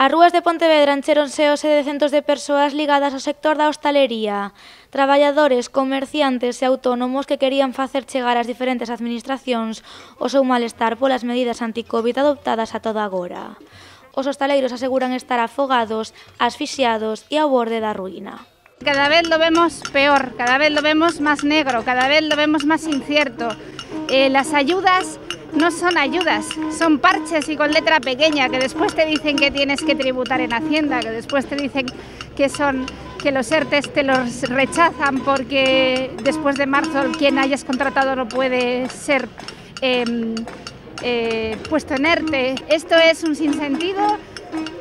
As rúas de Pontevedra enchéronse hoxe de centos de persoas ligadas ao sector da hostalería, traballadores, comerciantes e autónomos que querían facer chegar ás diferentes administracións o seu malestar polas medidas anti-Covid adoptadas a toda agora. Os hostaleiros aseguran estar afogados, asfixiados e ao borde da ruína. Cada vez lo vemos peor, cada vez lo vemos más negro, cada vez lo vemos más incierto. Las ayudas no son ayudas, son parches y con letra pequeña, que después te dicen que tienes que tributar en Hacienda, que después te dicen que los ERTEs te los rechazan porque después de marzo quien hayas contratado no puede ser puesto en ERTE. Esto es un sinsentido.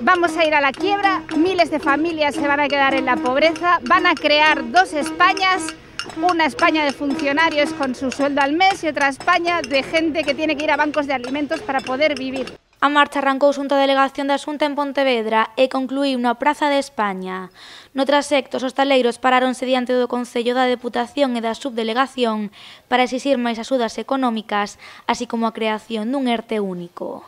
Vamos a ir a la quiebra, miles de familias se van a quedar en la pobreza, van a crear dos Españas, una España de funcionarios con su sueldo al mes y otra España de gente que tiene que ir a bancos de alimentos para poder vivir. A marcha arrancou xunto a delegación da Xunta en Pontevedra e concluíu na Praza de España. No trasecto, os hostaleiros paráronse diante do Concello da Deputación e da Subdelegación para exixir máis axudas económicas, así como a creación dun ERTE único.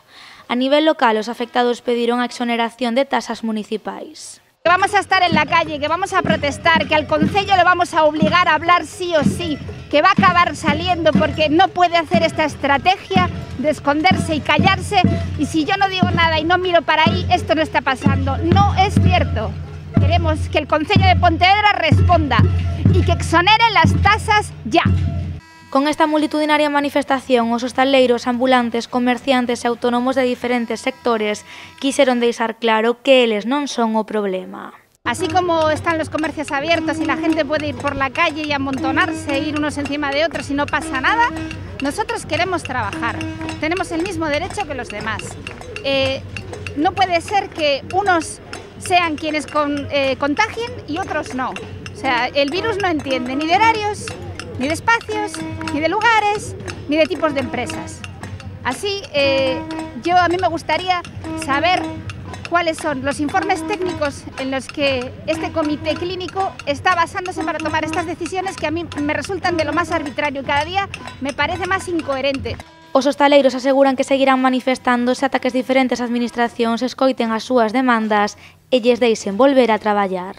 A nivel local, os afectados pediron a exoneración de tasas municipais. Que vamos a estar en la calle, que vamos a protestar, que al Concello lo vamos a obligar a hablar sí o sí, que va a acabar saliendo porque no puede hacer esta estrategia de esconderse y callarse, y si yo no digo nada y no miro para ahí, esto no está pasando. No es cierto. Queremos que el Concello de Pontevedra responda y que exonere las tasas ya. Con esta multitudinaria manifestación, os hostaleiros, ambulantes, comerciantes e autónomos de diferentes sectores quixeron deixar claro que eles non son o problema. Así como están los comercios abiertos y la gente puede ir por la calle y amontonarse, ir unos encima de otros y no pasa nada, nosotros queremos trabajar. Tenemos el mismo derecho que los demás. No puede ser que unos sean quienes contagien y otros no. O sea, el virus no entiende ni de horarios, ni de espacios, ni de lugares, ni de tipos de empresas. Así, a mí me gustaría saber cuáles son los informes técnicos en los que este comité clínico está basándose para tomar estas decisiones que a mí me resultan de lo más arbitrario y cada día me parece más incoherente. Os hostaleiros aseguran que seguirán manifestándose ata que as diferentes administracións escoiten as súas demandas e lles deixen volver a traballar.